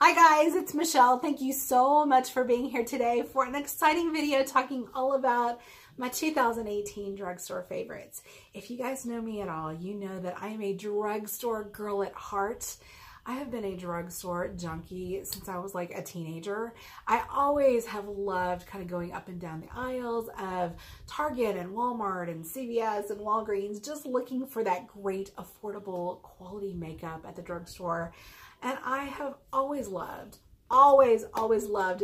Hi guys, it's Michelle. Thank you so much for being here today for an exciting video talking all about my 2018 drugstore favorites. If you guys know me at all, you know that I am a drugstore girl at heart. I have been a drugstore junkie since I was like a teenager. I always have loved kind of going up and down the aisles of Target and Walmart and CVS and Walgreens, just looking for that great, affordable, quality makeup at the drugstore. And I have always loved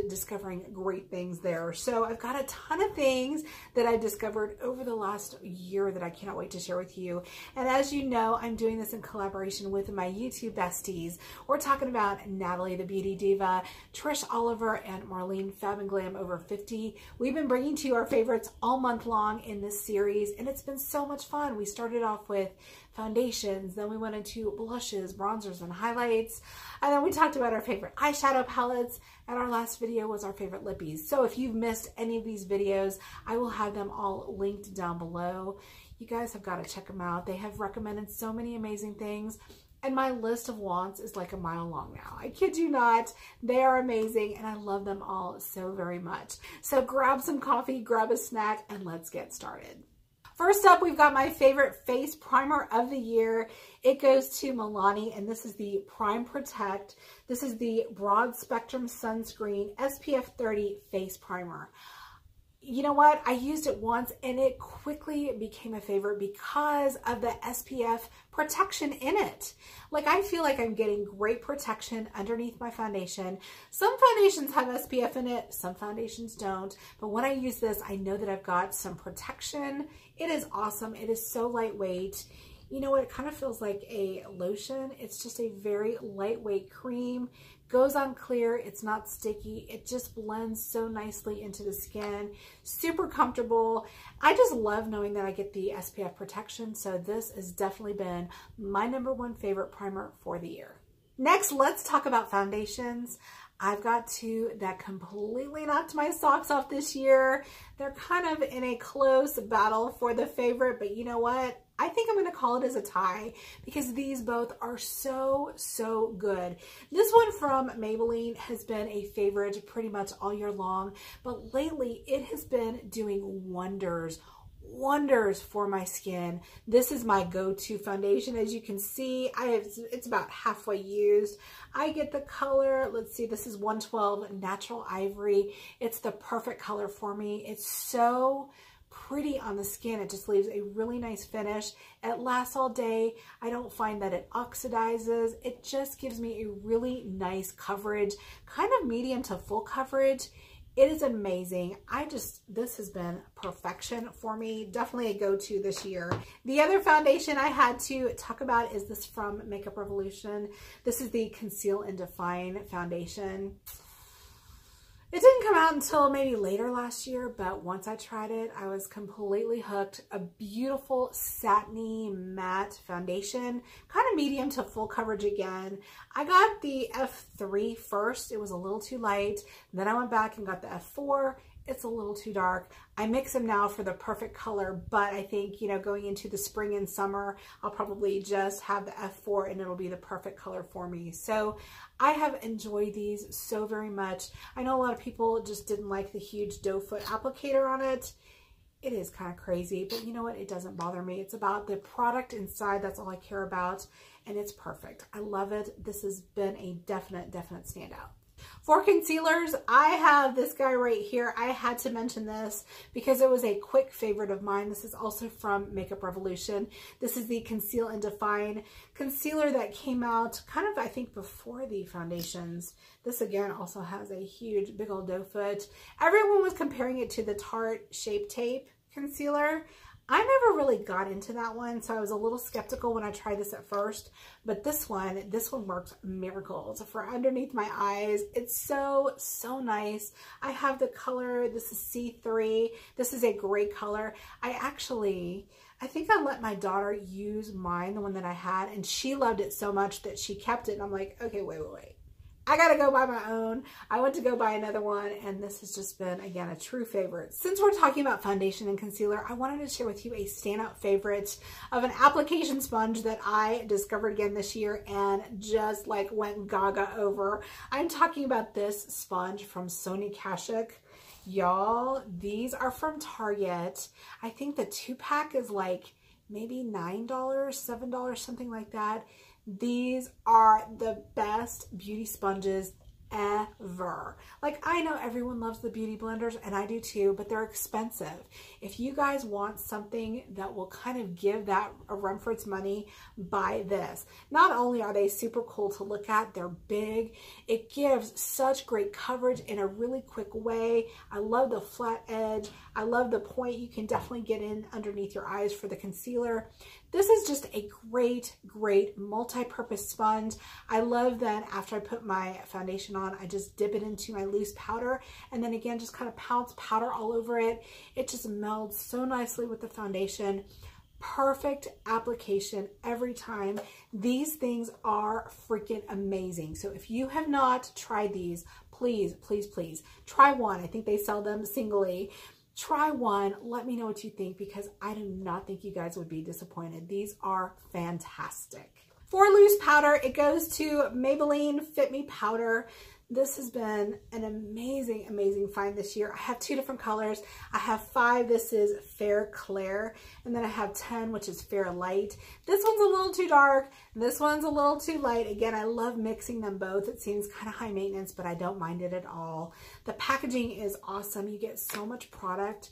discovering great things there. So I've got a ton of things that I discovered over the last year that I cannot wait to share with you. And as you know, I'm doing this in collaboration with my YouTube besties. We're talking about Nathalie The Beauty Diva, Trish Oliver, and Marlene Fab Glam Over 50. We've been bringing to you our favorites all month long in this series, and it's been so much fun. We started off with foundations, then we went into blushes, bronzers, and highlights, and then we talked about our favorite eyeshadow palettes, and our last video was our favorite lippies. So if you've missed any of these videos, I will have them all linked down below. You guys have got to check them out. They have recommended so many amazing things, and my list of wants is like a mile long now. I kid you not. They are amazing, and I love them all so very much. So grab some coffee, grab a snack, and let's get started. First up, we've got my favorite face primer of the year. It goes to Milani, and this is the Prime Protect. This is the Broad Spectrum Sunscreen SPF 30 Face Primer. You know what? I used it once and it quickly became a favorite because of the SPF protection in it. Like, I feel like I'm getting great protection underneath my foundation. Some foundations have SPF in it, some foundations don't. But when I use this, I know that I've got some protection. It is awesome. It is so lightweight. You know what? It kind of feels like a lotion. It's just a very lightweight cream. Goes on clear. It's not sticky. It just blends so nicely into the skin. Super comfortable. I just love knowing that I get the SPF protection. So this has definitely been my #1 favorite primer for the year. Next, let's talk about foundations. I've got two that completely knocked my socks off this year. They're kind of in a close battle for the favorite, but you know what? I think I'm going to call it as a tie because these both are so, so good. This one from Maybelline has been a favorite pretty much all year long, but lately it has been doing wonders for my skin. This is my go-to foundation. As you can see, it's about halfway used. I get the color, let's see, this is 112 Natural Ivory. It's the perfect color for me. It's so pretty on the skin. It just leaves a really nice finish. It lasts all day. I don't find that it oxidizes. It just gives me a really nice coverage, kind of medium to full coverage. It is amazing. This has been perfection for me. Definitely a go-to this year. The other foundation I had to talk about is this from Makeup Revolution. This is the Conceal and Define foundation. It didn't come out until maybe later last year, but once I tried it, I was completely hooked. A beautiful satiny matte foundation, kind of medium to full coverage again. I got the F3 first. It was a little too light. Then I went back and got the F4. It's a little too dark. I mix them now for the perfect color, but I think, you know, going into the spring and summer, I'll probably just have the F4 and it'll be the perfect color for me. So I have enjoyed these so very much. I know a lot of people just didn't like the huge doe foot applicator on it. It is kind of crazy, but you know what? It doesn't bother me. It's about the product inside. That's all I care about, and it's perfect. I love it. This has been a definite standout. For concealers, I have this guy right here. I had to mention this because it was a quick favorite of mine. This is also from Makeup Revolution. This is the Conceal and Define concealer that came out kind of, I think, before the foundations. This again also has a huge big old doe foot. Everyone was comparing it to the Tarte Shape Tape concealer. I never really got into that one, so I was a little skeptical when I tried this at first, but this one works miracles for underneath my eyes. It's so, so nice. I have the color, this is C3. This is a great color. I think I let my daughter use mine, the one that I had, and she loved it so much that she kept it, and I'm like, okay, wait. I gotta go buy my own. I went to go buy another one, and this has just been, again, a true favorite. Since we're talking about foundation and concealer, I wanted to share with you a standout favorite of an application sponge that I discovered again this year and just like went gaga over. I'm talking about this sponge from Sonia Kashuk. Y'all, these are from Target. I think the 2-pack is like maybe $9, $7, something like that. These are the best beauty sponges ever. Like, I know everyone loves the beauty blenders, and I do too, but they're expensive. If you guys want something that will kind of give that a run for its money, buy this. Not only are they super cool to look at, they're big. It gives such great coverage in a really quick way. I love the flat edge. I love the point you can definitely get in underneath your eyes for the concealer. This is just a great, great multi-purpose sponge. I love that after I put my foundation on, I just dip it into my loose powder, and then again, just kind of pounce powder all over it. It just melds so nicely with the foundation. Perfect application every time. These things are freaking amazing. So if you have not tried these, please, please, please try one. I think they sell them singly. Try one. Let me know what you think, because I do not think you guys would be disappointed. These are fantastic. For loose powder, it goes to Maybelline Fit Me Powder. This has been an amazing, amazing find this year. I have 2 different colors. I have 5. This is Fair Clair. And then I have 10, which is Fair Light. This one's a little too dark. This one's a little too light. Again, I love mixing them both. It seems kind of high maintenance, but I don't mind it at all. The packaging is awesome. You get so much product.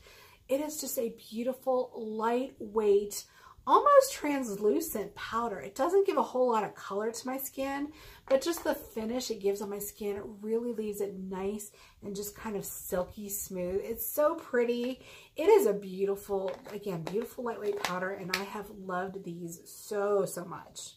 It is just a beautiful, lightweight, almost translucent powder. It doesn't give a whole lot of color to my skin, but just the finish it gives on my skin, it really leaves it nice and just kind of silky smooth. It's so pretty. It is a beautiful, again, beautiful lightweight powder, and I have loved these so, so much.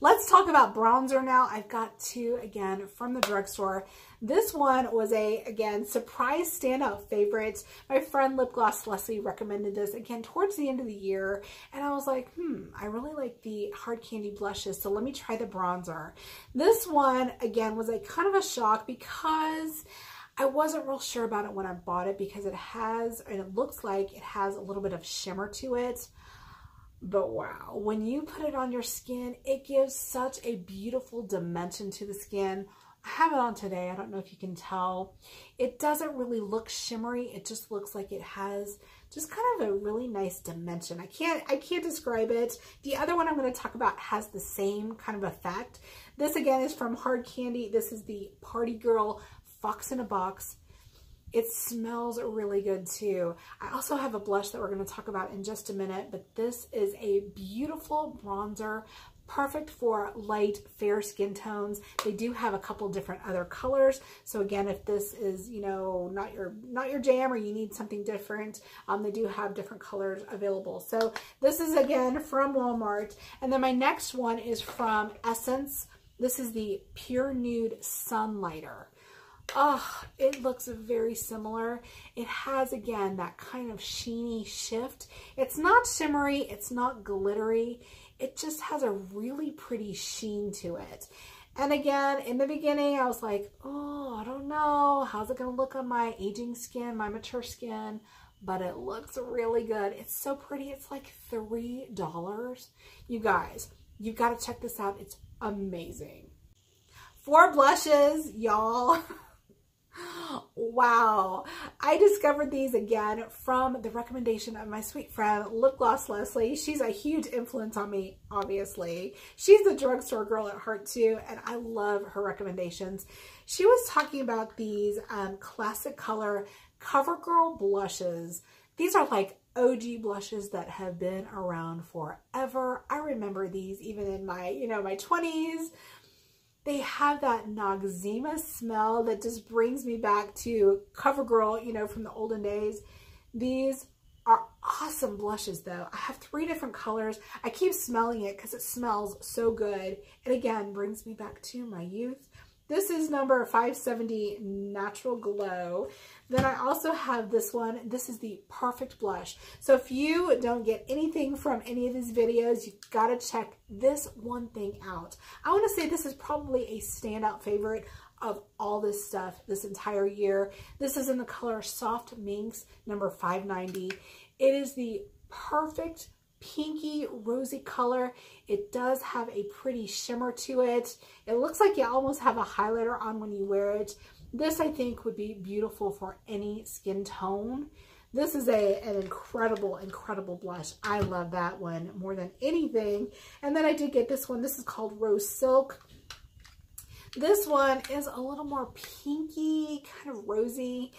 Let's talk about bronzer now. I've got 2, again, from the drugstore. This one was again, surprise standout favorite. My friend Lip Gloss Leslie recommended this, again, towards the end of the year. And I was like, I really like the hard candy blushes, so let me try the bronzer. This one, again, was a kind of a shock because I wasn't real sure about it when I bought it, because it has, and it looks like it has a little bit of shimmer to it. But wow, when you put it on your skin, it gives such a beautiful dimension to the skin. I have it on today. I don't know if you can tell. It doesn't really look shimmery. It just looks like it has just kind of a really nice dimension. I can't describe it. The other one I'm going to talk about has the same kind of effect. This again is from Hard Candy. This is the Party Girl Fox in a Box. It smells really good too. I also have a blush that we're going to talk about in just a minute, but this is a beautiful bronzer, perfect for light, fair skin tones. They do have a couple different other colors. So again, if this is, you know, not your jam, or you need something different, they do have different colors available. So this is again from Walmart. And then my next one is from Essence. This is the Pure Nude Sunlighter. Oh, it looks very similar. It has, again, that kind of sheeny shift. It's not shimmery. It's not glittery. It just has a really pretty sheen to it. And again, in the beginning, I was like, oh, I don't know. How's it going to look on my aging skin, my mature skin? But it looks really good. It's so pretty. It's like $3. You guys, you've got to check this out. It's amazing. 4 blushes, y'all. Wow, I discovered these again from the recommendation of my sweet friend Lip Gloss Leslie. She's a huge influence on me, obviously. She's a drugstore girl at heart too, and I love her recommendations. She was talking about these classic color CoverGirl blushes. These are like OG blushes that have been around forever. I remember these even in my, my 20s. They have that Noxzema smell that just brings me back to CoverGirl, from the olden days. These are awesome blushes though. I have 3 different colors. I keep smelling it because it smells so good. It again brings me back to my youth. This is number 570 Natural Glow. Then I also have this one. This is the Perfect Blush. So if you don't get anything from any of these videos, you've got to check this one thing out. I want to say this is probably a standout favorite of all this stuff this entire year. This is in the color Soft Minx, number 590. It is the perfect pinky rosy color. It does have a pretty shimmer to it. It looks like you almost have a highlighter on when you wear it. This, I think, would be beautiful for any skin tone. This is an incredible, incredible blush. I love that one more than anything. And then I did get this one. This is called Rose Silk. This one is a little more pinky, kind of rosy.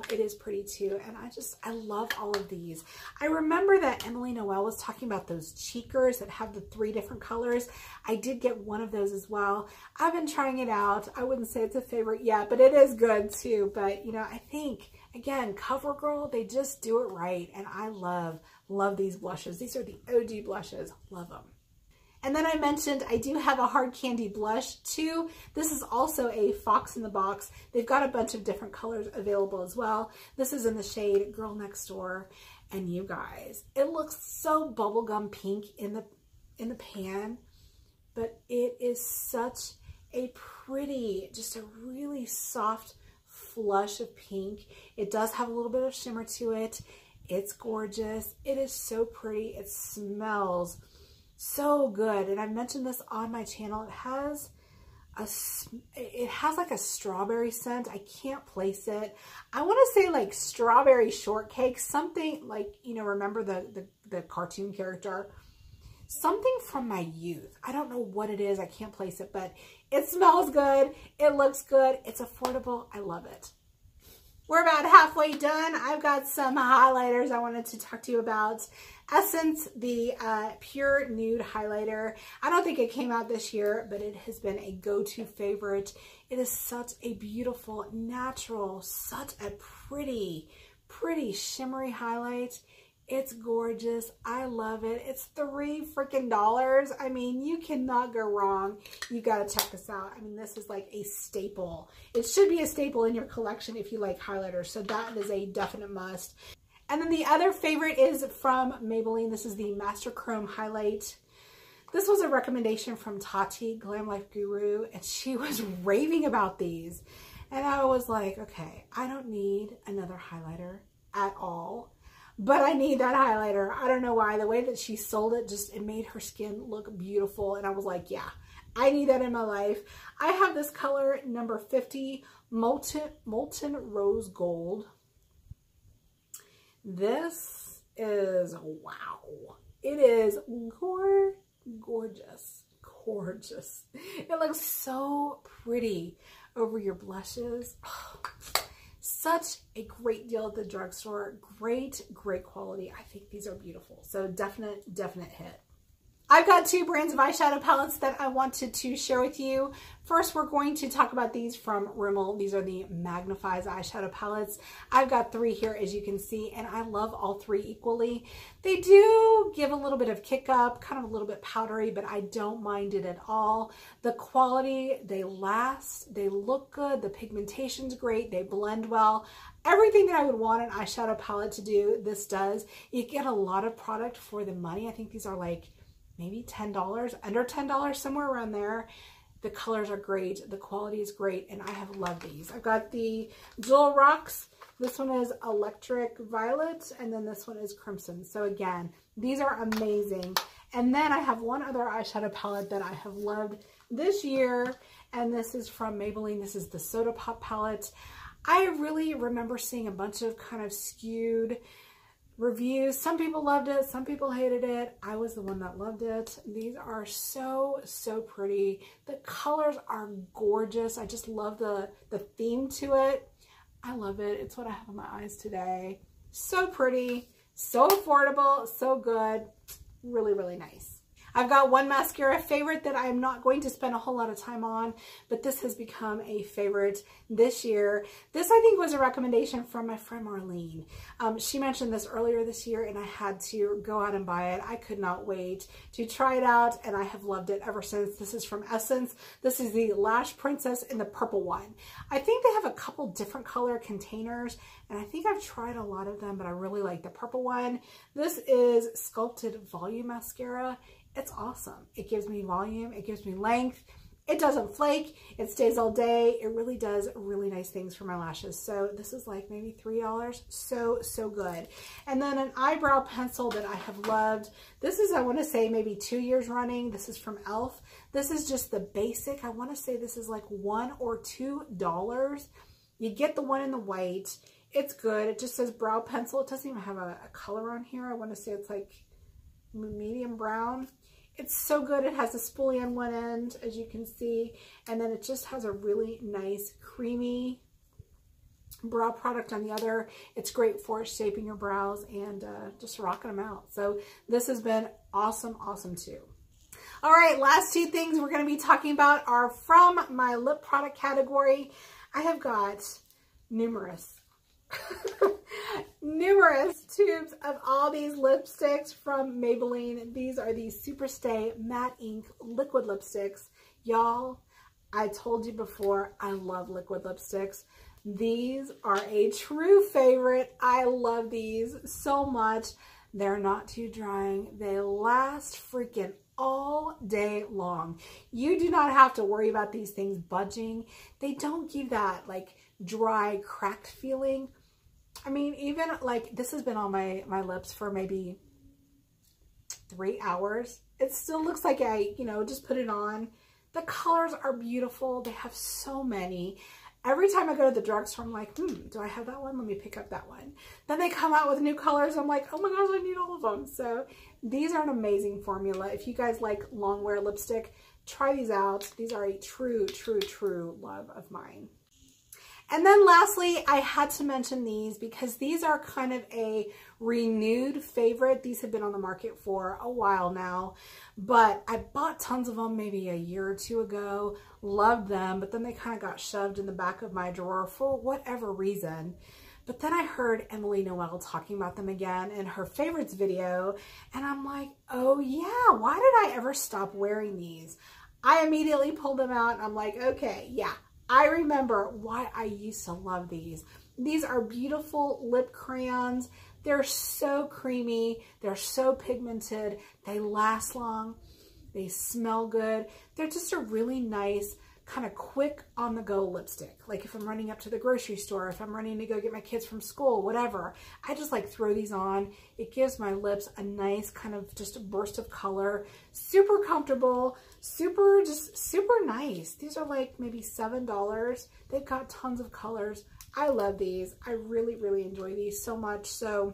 It is pretty too. And I love all of these. I remember that Emily Noel was talking about those cheekers that have the 3 different colors. I did get one of those as well. I've been trying it out. I wouldn't say it's a favorite yet, but it is good too. But you know, I think, again, CoverGirl, they just do it right. And I love these blushes. These are the OG blushes. Love them. And then I mentioned I do have a hard candy blush too. This is also a Fox in the Box. They've got a bunch of different colors available as well. This is in the shade Girl Next Door. And you guys, it looks so bubblegum pink in the pan, but it is such a pretty, just a really soft flush of pink. It does have a little bit of shimmer to it. It's gorgeous. It is so pretty. It smells so good. And I've mentioned this on my channel. It has like a strawberry scent. I can't place it. I want to say like strawberry shortcake, something like, you know, remember the cartoon character? Something from my youth. I don't know what it is. I can't place it, but it smells good. It looks good. It's affordable. I love it. We're about halfway done. I've got some highlighters I wanted to talk to you about. Essence, the Pure Nude Highlighter. I don't think it came out this year, but it has been a go-to favorite. It is such a beautiful, natural, such a pretty, pretty shimmery highlight. It's gorgeous. I love it. It's $3 freaking. I mean, you cannot go wrong. You got to check this out. I mean, this is like a staple. It should be a staple in your collection if you like highlighters. So that is a definite must. And then the other favorite is from Maybelline. This is the Master Chrome Highlight. This was a recommendation from Tati, Glam Life Guru, and she was raving about these. And I was like, okay, I don't need another highlighter at all. But I need that highlighter. I don't know why. The way that she sold it, it made her skin look beautiful. And I was like, yeah, I need that in my life. I have this color, number 50, Molten Rose Gold. This is, wow. It is gorgeous. Gorgeous. It looks so pretty over your blushes. Oh, such a great deal at the drugstore. Great quality. I think these are beautiful. So definite hit. I've got 2 brands of eyeshadow palettes that I wanted to share with you. First, we're going to talk about these from Rimmel. These are the Magnifies eyeshadow palettes. I've got 3 here, as you can see, and I love all 3 equally. They do give a little bit of kick up, kind of a little bit powdery, but I don't mind it at all. The quality, they last, they look good, the pigmentation's great, they blend well. Everything that I would want an eyeshadow palette to do, this does. You get a lot of product for the money. I think these are like maybe $10, under $10, somewhere around there. The colors are great. The quality is great, and I have loved these. I've got the Jewel Rocks. This one is Electric Violet, and then this one is Crimson. So again, these are amazing. And then I have one other eyeshadow palette that I have loved this year, and this is from Maybelline. This is the Soda Pop palette. I really remember seeing a bunch of kind of skewed reviews. Some people loved it, some people hated it. I was the one that loved it. These are so pretty. The colors are gorgeous. I just love the theme to it. I love it. It's what I have on my eyes today. So pretty, so affordable, so good. Really nice. I've got one mascara favorite that I'm not going to spend a whole lot of time on, but this has become a favorite this year. This, I think, was a recommendation from my friend Marlene. She mentioned this earlier this year, and I had to go out and buy it. I could not wait to try it out, and I have loved it ever since. This is from Essence. This is the Lash Princess in the purple one. I think they have a couple different color containers, and I think I've tried a lot of them, but I really like the purple one. This is Sculpted Volume Mascara. It's awesome. It gives me volume. It gives me length. It doesn't flake. It stays all day. It really does really nice things for my lashes. So this is like maybe $3. So good. And then an eyebrow pencil that I have loved. This is, I want to say, maybe 2 years running. This is from e.l.f. This is just the basic. I want to say this is like $1 or $2. You get the one in the white. It's good. It just says brow pencil. It doesn't even have a color on here. I want to say it's like medium brown. It's so good. It has a spoolie on one end, as you can see, and then it just has a really nice creamy brow product on the other. It's great for shaping your brows and just rocking them out. So this has been awesome too. All right, last two things we're going to be talking about are from my lip product category. I have got numerous tubes of all these lipsticks from Maybelline. These are the Superstay Matte Ink liquid lipsticks. Y'all, I told you before, I love liquid lipsticks. These are a true favorite. I love these so much. They're not too drying. They last freaking all day long. You do not have to worry about these things budging. They don't give that like dry, cracked feeling. I mean, even like this has been on my lips for maybe 3 hours. It still looks like I, just put it on. The colors are beautiful. They have so many. Every time I go to the drugstore, I'm like, do I have that one? Let me pick up that one. Then they come out with new colors. I'm like, oh my gosh, I need all of them. So these are an amazing formula. If you guys like long wear lipstick, try these out. These are a true love of mine. And then lastly, I had to mention these because these are kind of a renewed favorite. These have been on the market for a while now, but I bought tons of them maybe a year or two ago, loved them, but then they kind of got shoved in the back of my drawer for whatever reason. But then I heard Emily Noel talking about them again in her favorites video, and I'm like, oh yeah, why did I ever stop wearing these? I immediately pulled them out and I'm like, okay, yeah. I remember why I used to love these. These are beautiful lip crayons. They're so creamy. They're so pigmented. They last long. They smell good. They're just a really nice, kind of quick on the go lipstick. Like if I'm running up to the grocery store, if I'm running to go get my kids from school, whatever, I just like throw these on. It gives my lips a nice kind of just a burst of color. Super comfortable, super nice. These are like maybe $7. They've got tons of colors. I love these. I really enjoy these so much. So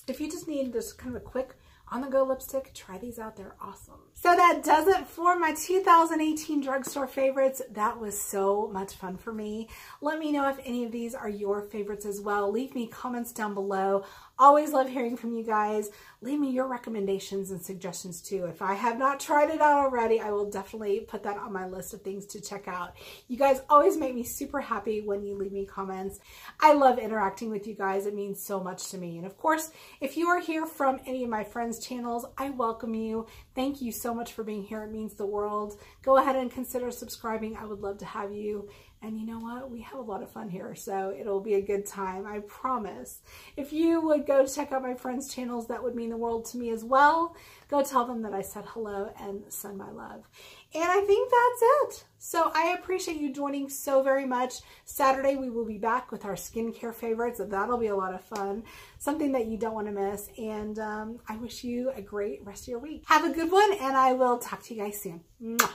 if you just need this kind of a quick on-the-go lipstick, try these out. They're awesome. So that does it for my 2018 drugstore favorites. That was so much fun for me. Let me know if any of these are your favorites as well. Leave me comments down below. Always love hearing from you guys. Leave me your recommendations and suggestions too. If I have not tried it out already, I will definitely put that on my list of things to check out. You guys always make me super happy when you leave me comments. I love interacting with you guys. It means so much to me. And of course, if you are here from any of my friends' channels, I welcome you. Thank you so much for being here. It means the world. Go ahead and consider subscribing. I would love to have you. And you know what? We have a lot of fun here, so it'll be a good time, I promise. If you would go check out my friends' channels, that would mean the world to me as well. Go tell them that I said hello and send my love. And I think that's it. So I appreciate you joining so very much. Saturday, we will be back with our skincare favorites. That'll be a lot of fun. Something that you don't want to miss. And I wish you a great rest of your week. Have a good one, and I will talk to you guys soon. Mwah.